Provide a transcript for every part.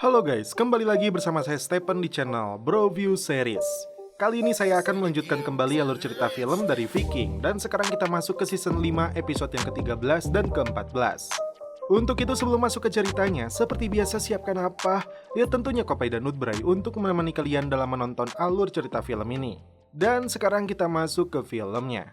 Halo guys, kembali lagi bersama saya Stephen di channel Broview Series. Kali ini saya akan melanjutkan kembali alur cerita film dari Viking. Dan sekarang kita masuk ke season 5 episode yang ke-13 dan ke-14. Untuk itu sebelum masuk ke ceritanya, seperti biasa siapkan apa? Ya tentunya kopi dan nutbray untuk menemani kalian dalam menonton alur cerita film ini. Dan sekarang kita masuk ke filmnya.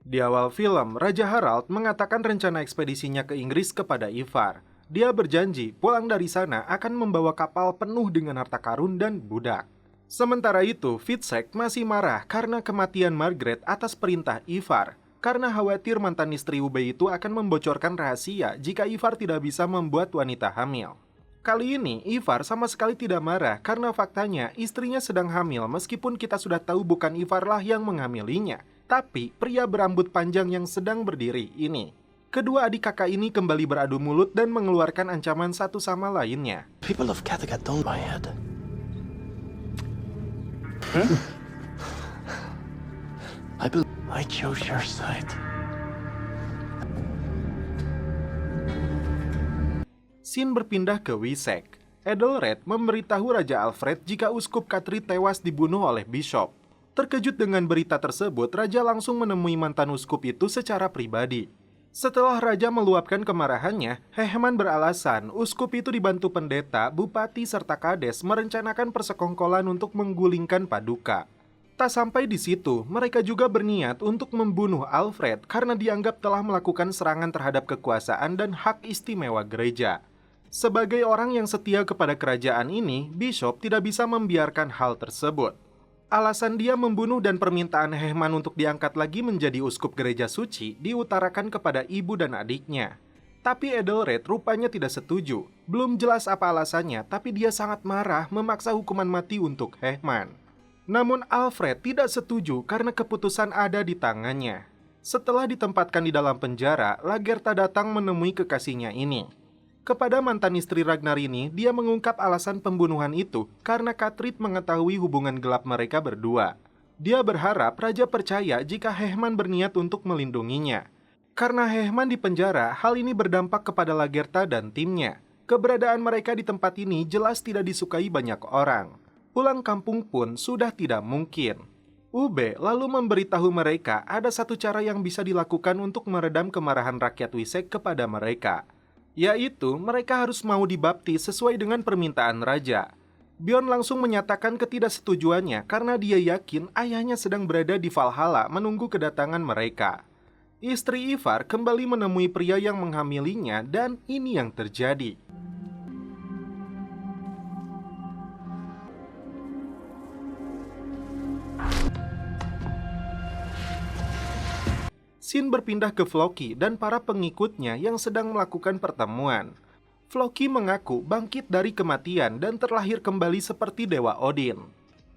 Di awal film, Raja Harald mengatakan rencana ekspedisinya ke Inggris kepada Ivar. Dia berjanji pulang dari sana akan membawa kapal penuh dengan harta karun dan budak. Sementara itu, Fitzek masih marah karena kematian Margaret atas perintah Ivar. Karena khawatir mantan istri Ube itu akan membocorkan rahasia jika Ivar tidak bisa membuat wanita hamil. Kali ini, Ivar sama sekali tidak marah karena faktanya istrinya sedang hamil meskipun kita sudah tahu bukan Ivar lah yang menghamilinya. Tapi pria berambut panjang yang sedang berdiri ini. Kedua adik kakak ini kembali beradu mulut dan mengeluarkan ancaman satu sama lainnya. People of Kattegat don't buy it. I chose your side. Scene berpindah ke Wessex. Edelred memberitahu Raja Alfred jika Uskup Katri tewas dibunuh oleh Bishop. Terkejut dengan berita tersebut, Raja langsung menemui mantan uskup itu secara pribadi. Setelah Raja meluapkan kemarahannya, Hehman beralasan uskup itu dibantu pendeta, bupati, serta kades merencanakan persekongkolan untuk menggulingkan Paduka. Tak sampai di situ, mereka juga berniat untuk membunuh Alfred karena dianggap telah melakukan serangan terhadap kekuasaan dan hak istimewa gereja. Sebagai orang yang setia kepada kerajaan ini, Bishop tidak bisa membiarkan hal tersebut. Alasan dia membunuh dan permintaan Hehman untuk diangkat lagi menjadi uskup gereja suci diutarakan kepada ibu dan adiknya. Tapi Edelred rupanya tidak setuju. Belum jelas apa alasannya, tapi dia sangat marah memaksa hukuman mati untuk Hehman. Namun Alfred tidak setuju karena keputusan ada di tangannya. Setelah ditempatkan di dalam penjara, Lagertha datang menemui kekasihnya ini. Kepada mantan istri Ragnar ini, dia mengungkap alasan pembunuhan itu karena Katrid mengetahui hubungan gelap mereka berdua. Dia berharap Raja percaya jika Hehman berniat untuk melindunginya. Karena Hehman di penjara, hal ini berdampak kepada Lagertha dan timnya. Keberadaan mereka di tempat ini jelas tidak disukai banyak orang. Pulang kampung pun sudah tidak mungkin. Ube lalu memberitahu mereka ada satu cara yang bisa dilakukan untuk meredam kemarahan rakyat Wessex kepada mereka. Yaitu, mereka harus mau dibaptis sesuai dengan permintaan raja. Bjorn langsung menyatakan ketidaksetujuannya karena dia yakin ayahnya sedang berada di Valhalla menunggu kedatangan mereka. Istri Ivar kembali menemui pria yang menghamilinya dan ini yang terjadi. Scene berpindah ke Floki dan para pengikutnya yang sedang melakukan pertemuan. Floki mengaku bangkit dari kematian dan terlahir kembali seperti Dewa Odin.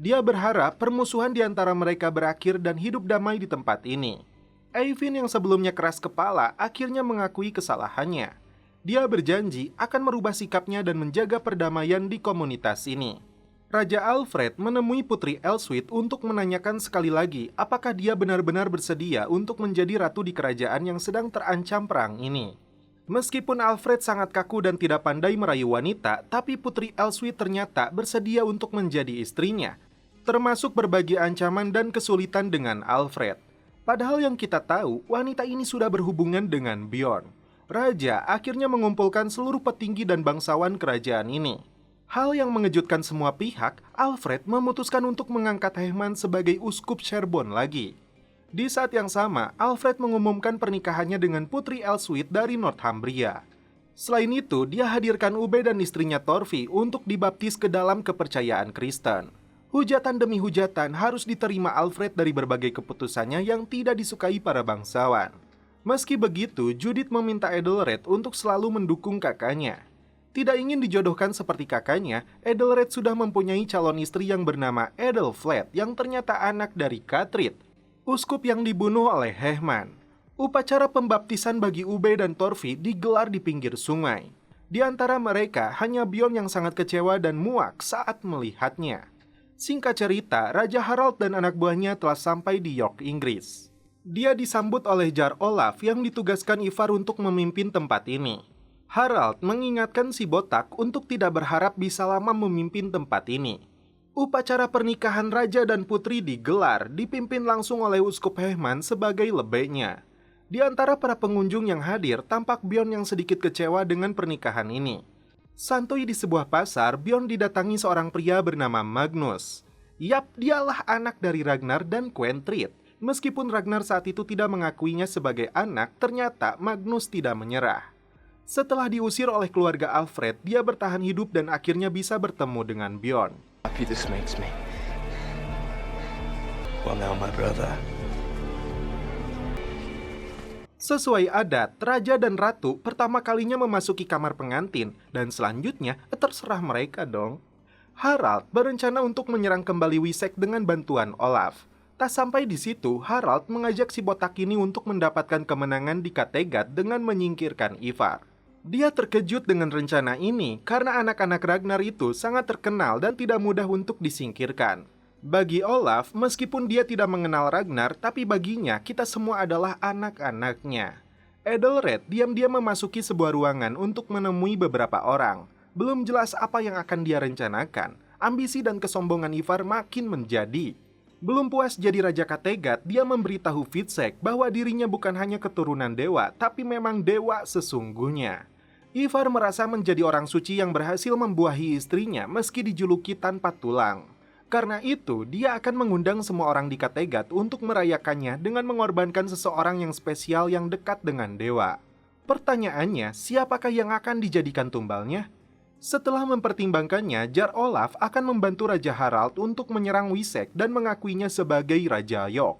Dia berharap permusuhan di antara mereka berakhir dan hidup damai di tempat ini. Eyvind yang sebelumnya keras kepala akhirnya mengakui kesalahannya. Dia berjanji akan merubah sikapnya dan menjaga perdamaian di komunitas ini. Raja Alfred menemui Putri Elswith untuk menanyakan sekali lagi apakah dia benar-benar bersedia untuk menjadi ratu di kerajaan yang sedang terancam perang ini. Meskipun Alfred sangat kaku dan tidak pandai merayu wanita, tapi Putri Elswith ternyata bersedia untuk menjadi istrinya, termasuk berbagai ancaman dan kesulitan dengan Alfred. Padahal yang kita tahu, wanita ini sudah berhubungan dengan Bjorn. Raja akhirnya mengumpulkan seluruh petinggi dan bangsawan kerajaan ini. Hal yang mengejutkan semua pihak, Alfred memutuskan untuk mengangkat Hehman sebagai uskup Sherborne lagi. Di saat yang sama, Alfred mengumumkan pernikahannya dengan Putri Elswith dari Northumbria. Selain itu, dia hadirkan Ube dan istrinya Torfi untuk dibaptis ke dalam kepercayaan Kristen. Hujatan demi hujatan harus diterima Alfred dari berbagai keputusannya yang tidak disukai para bangsawan. Meski begitu, Judith meminta Edelred untuk selalu mendukung kakaknya. Tidak ingin dijodohkan seperti kakaknya, Edelred sudah mempunyai calon istri yang bernama Edelfled yang ternyata anak dari Katrid, uskup yang dibunuh oleh Hehman. Upacara pembaptisan bagi Ube dan Torfi digelar di pinggir sungai. Di antara mereka hanya Bjorn yang sangat kecewa dan muak saat melihatnya. Singkat cerita, Raja Harald dan anak buahnya telah sampai di York, Inggris. Dia disambut oleh Jar Olaf yang ditugaskan Ivar untuk memimpin tempat ini. Harald mengingatkan si botak untuk tidak berharap bisa lama memimpin tempat ini. Upacara pernikahan raja dan putri digelar, dipimpin langsung oleh Uskup Hehman sebagai lebeknya. Di antara para pengunjung yang hadir, tampak Bjorn yang sedikit kecewa dengan pernikahan ini. Santuy di sebuah pasar, Bjorn didatangi seorang pria bernama Magnus. Yap, dialah anak dari Ragnar dan Quentrid. Meskipun Ragnar saat itu tidak mengakuinya sebagai anak, ternyata Magnus tidak menyerah. Setelah diusir oleh keluarga Alfred, dia bertahan hidup dan akhirnya bisa bertemu dengan Bjorn. Happy this makes me. Well now, my brother. Sesuai adat, raja dan ratu pertama kalinya memasuki kamar pengantin dan selanjutnya terserah mereka dong. Harald berencana untuk menyerang kembali Wessex dengan bantuan Olaf. Tak sampai di situ, Harald mengajak si botak ini untuk mendapatkan kemenangan di Kattegat dengan menyingkirkan Ivar. Dia terkejut dengan rencana ini karena anak-anak Ragnar itu sangat terkenal dan tidak mudah untuk disingkirkan. Bagi Olaf, meskipun dia tidak mengenal Ragnar, tapi baginya kita semua adalah anak-anaknya. Edelred diam-diam memasuki sebuah ruangan untuk menemui beberapa orang. Belum jelas apa yang akan dia rencanakan. Ambisi dan kesombongan Ivar makin menjadi. Belum puas jadi Raja Kattegat, dia memberitahu Fitzek bahwa dirinya bukan hanya keturunan dewa, tapi memang dewa sesungguhnya. Ivar merasa menjadi orang suci yang berhasil membuahi istrinya meski dijuluki tanpa tulang. Karena itu, dia akan mengundang semua orang di Kattegat untuk merayakannya dengan mengorbankan seseorang yang spesial yang dekat dengan dewa. Pertanyaannya, siapakah yang akan dijadikan tumbalnya? Setelah mempertimbangkannya, Jar Olaf akan membantu Raja Harald untuk menyerang Wessex dan mengakuinya sebagai Raja York.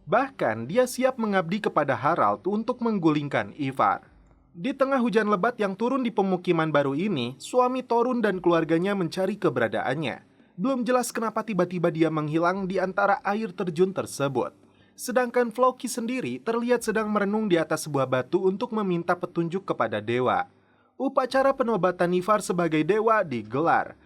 Bahkan, dia siap mengabdi kepada Harald untuk menggulingkan Ivar. Di tengah hujan lebat yang turun di pemukiman baru ini, suami Torun dan keluarganya mencari keberadaannya. Belum jelas kenapa tiba-tiba dia menghilang di antara air terjun tersebut. Sedangkan Floki sendiri terlihat sedang merenung di atas sebuah batu untuk meminta petunjuk kepada dewa. Upacara penobatan Ivar sebagai dewa digelar.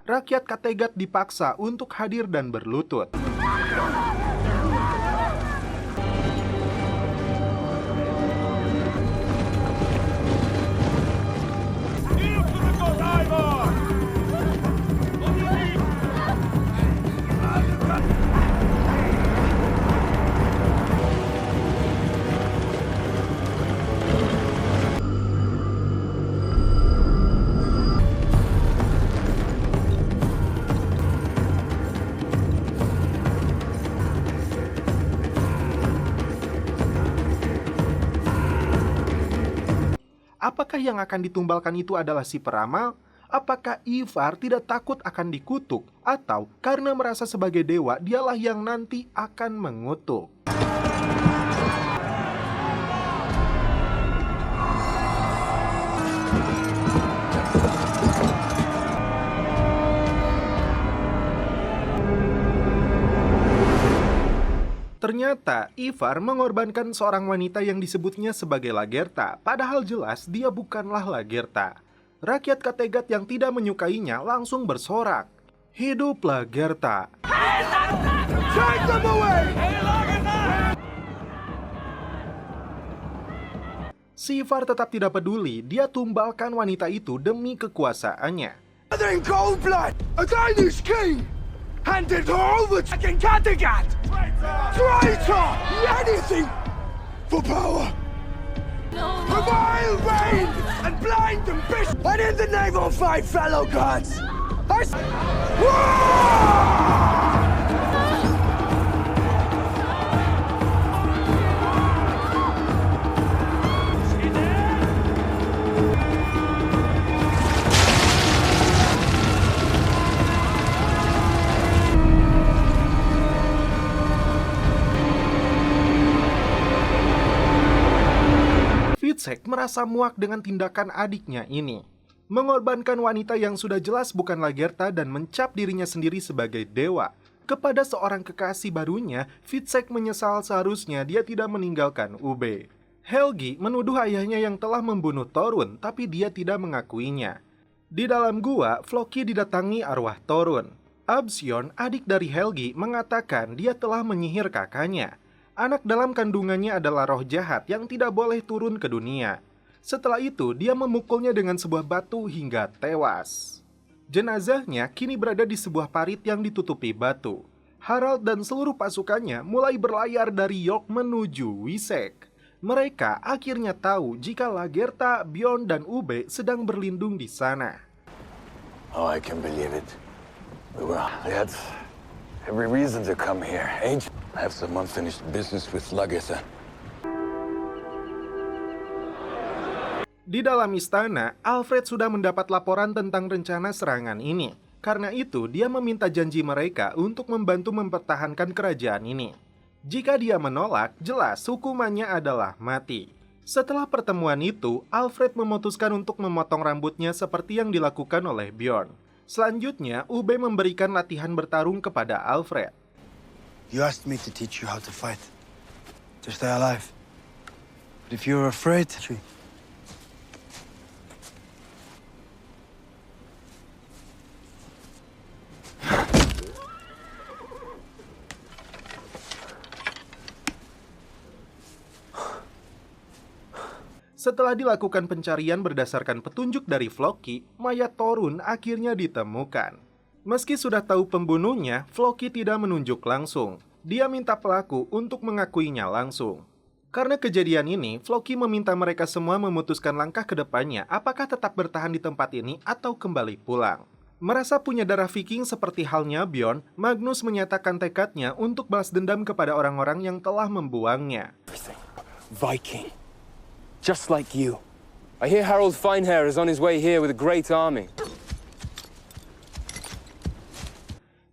Rakyat Kattegat dipaksa untuk hadir dan berlutut. Apakah yang akan ditumbalkan itu adalah si peramal? Apakah Ivar tidak takut akan dikutuk? Atau karena merasa sebagai dewa, dialah yang nanti akan mengutuk? Ternyata, Ivar mengorbankan seorang wanita yang disebutnya sebagai Lagertha, padahal jelas dia bukanlah Lagertha. Rakyat Kattegat yang tidak menyukainya langsung bersorak, "Hidup Lagertha!" Si Ivar tetap tidak peduli, dia tumbalkan wanita itu demi kekuasaannya. In cold blood, a Danish king handed her over to King Kattegat! Traitor! Anything for power! A vile reign and blind ambition! And in the name of my fellow gods, Fitzek merasa muak dengan tindakan adiknya ini. Mengorbankan wanita yang sudah jelas bukan Lagertha dan mencap dirinya sendiri sebagai dewa. Kepada seorang kekasih barunya, Fitzek menyesal seharusnya dia tidak meninggalkan Ube. Helgi menuduh ayahnya yang telah membunuh Torun, tapi dia tidak mengakuinya. Di dalam gua, Floki didatangi arwah Torun. Absion, adik dari Helgi, mengatakan dia telah menyihir kakaknya. Anak dalam kandungannya adalah roh jahat yang tidak boleh turun ke dunia. Setelah itu, dia memukulnya dengan sebuah batu hingga tewas. Jenazahnya kini berada di sebuah parit yang ditutupi batu. Harald dan seluruh pasukannya mulai berlayar dari York menuju Wessex. Mereka akhirnya tahu jika Lagertha, Bjorn, dan Ube sedang berlindung di sana. Oh, I can believe it. We had every reason to come here. I have some unfinished business with Lagertha. Di dalam istana, Alfred sudah mendapat laporan tentang rencana serangan ini. Karena itu, dia meminta janji mereka untuk membantu mempertahankan kerajaan ini. Jika dia menolak, jelas hukumannya adalah mati. Setelah pertemuan itu, Alfred memutuskan untuk memotong rambutnya seperti yang dilakukan oleh Bjorn. Selanjutnya, Ube memberikan latihan bertarung kepada Alfred. You asked me to teach you how to fight, to stay alive. But if you're afraid, Setelah dilakukan pencarian berdasarkan petunjuk dari Floki, mayat Torun akhirnya ditemukan. Meski sudah tahu pembunuhnya, Floki tidak menunjuk langsung. Dia minta pelaku untuk mengakuinya langsung. Karena kejadian ini, Floki meminta mereka semua memutuskan langkah ke depannya, apakah tetap bertahan di tempat ini atau kembali pulang. Merasa punya darah Viking seperti halnya Bjorn, Magnus menyatakan tekadnya untuk balas dendam kepada orang-orang yang telah membuangnya. Viking. Just like you. I hear Harold Finehair is on his way here with a great army.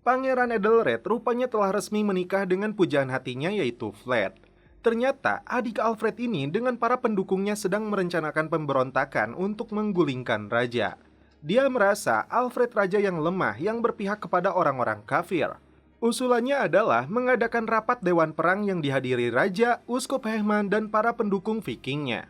Pangeran Edelred rupanya telah resmi menikah dengan pujaan hatinya yaitu Vlad. Ternyata adik Alfred ini dengan para pendukungnya sedang merencanakan pemberontakan untuk menggulingkan raja. Dia merasa Alfred raja yang lemah yang berpihak kepada orang-orang kafir. Usulannya adalah mengadakan rapat dewan perang yang dihadiri raja, uskup Hehman, dan para pendukung Vikingnya.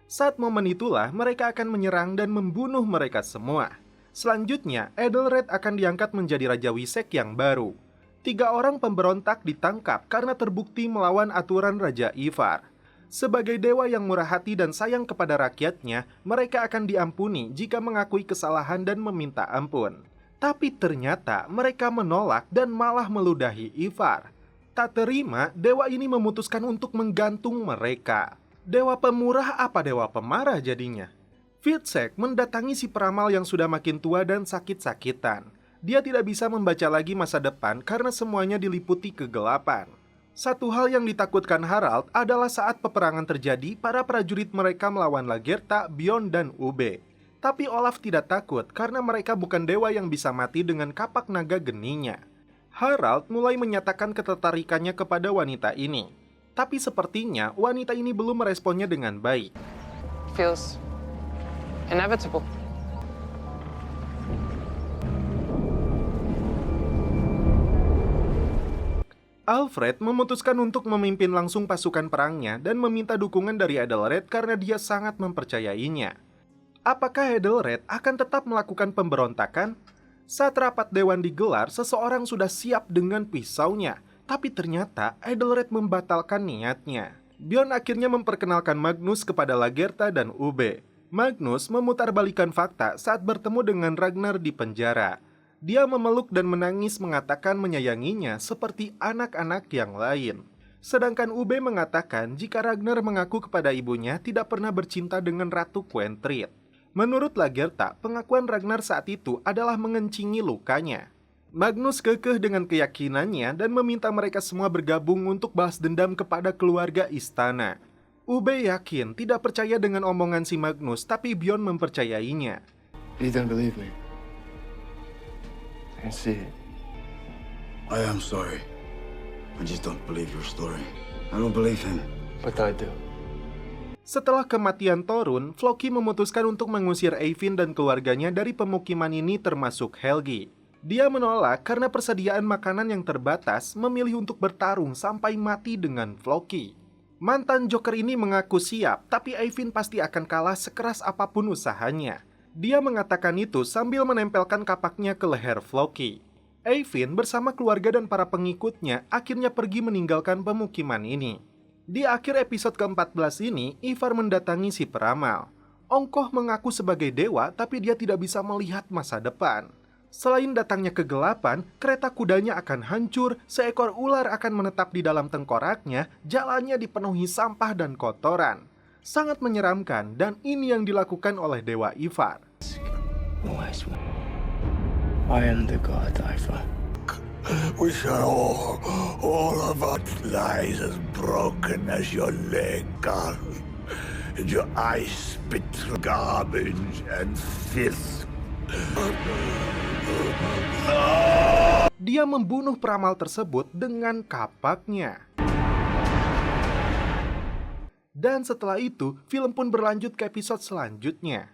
Saat momen itulah mereka akan menyerang dan membunuh mereka semua. Selanjutnya, Edelred akan diangkat menjadi Raja Wessex yang baru. 3 orang pemberontak ditangkap karena terbukti melawan aturan Raja Ivar. Sebagai dewa yang murah hati dan sayang kepada rakyatnya, mereka akan diampuni jika mengakui kesalahan dan meminta ampun. Tapi ternyata mereka menolak dan malah meludahi Ivar. Tak terima, dewa ini memutuskan untuk menggantung mereka. Dewa pemurah apa dewa pemarah jadinya? Fitzek mendatangi si peramal yang sudah makin tua dan sakit-sakitan. Dia tidak bisa membaca lagi masa depan karena semuanya diliputi kegelapan. Satu hal yang ditakutkan Harald adalah saat peperangan terjadi, para prajurit mereka melawan Lagertha, Bjorn, dan Ube. Tapi Olaf tidak takut karena mereka bukan dewa yang bisa mati dengan kapak naga geninya. Harald mulai menyatakan ketertarikannya kepada wanita ini. Tapi sepertinya wanita ini belum meresponnya dengan baik. Feels inevitable. Alfred memutuskan untuk memimpin langsung pasukan perangnya dan meminta dukungan dari Edelred karena dia sangat mempercayainya. Apakah Edelred akan tetap melakukan pemberontakan? Saat rapat dewan digelar, seseorang sudah siap dengan pisaunya. Tapi ternyata Edelred membatalkan niatnya. Bjorn akhirnya memperkenalkan Magnus kepada Lagertha dan Ube. Magnus memutarbalikkan fakta saat bertemu dengan Ragnar di penjara. Dia memeluk dan menangis mengatakan menyayanginya seperti anak-anak yang lain. Sedangkan Ube mengatakan jika Ragnar mengaku kepada ibunya tidak pernah bercinta dengan Ratu Quentrid. Menurut Lagertha, pengakuan Ragnar saat itu adalah mengencingi lukanya. Magnus kekeh dengan keyakinannya dan meminta mereka semua bergabung untuk balas dendam kepada keluarga istana. Ube yakin tidak percaya dengan omongan si Magnus, tapi Bjorn mempercayainya. You don't believe me. I can see it. I am sorry. I just don't believe your story. I don't believe him. But I do. Setelah kematian Torun, Floki memutuskan untuk mengusir Eyvind dan keluarganya dari pemukiman ini termasuk Helgi. Dia menolak karena persediaan makanan yang terbatas, memilih untuk bertarung sampai mati dengan Floki. Mantan Joker ini mengaku siap, tapi Eyvind pasti akan kalah sekeras apapun usahanya. Dia mengatakan itu sambil menempelkan kapaknya ke leher Floki. Eyvind bersama keluarga dan para pengikutnya akhirnya pergi meninggalkan pemukiman ini. Di akhir episode ke-14 ini, Ivar mendatangi si peramal. Ongkoh mengaku sebagai dewa, tapi dia tidak bisa melihat masa depan. Selain datangnya kegelapan, kereta kudanya akan hancur, seekor ular akan menetap di dalam tengkoraknya, jalannya dipenuhi sampah dan kotoran. Sangat menyeramkan, dan ini yang dilakukan oleh Dewa Ivar. I am the god, Ivar. We shall all of our lies as broken as your leg, God. And your eyes spit garbage and filth. Dia membunuh peramal tersebut dengan kapaknya. Dan setelah itu, film pun berlanjut ke episode selanjutnya.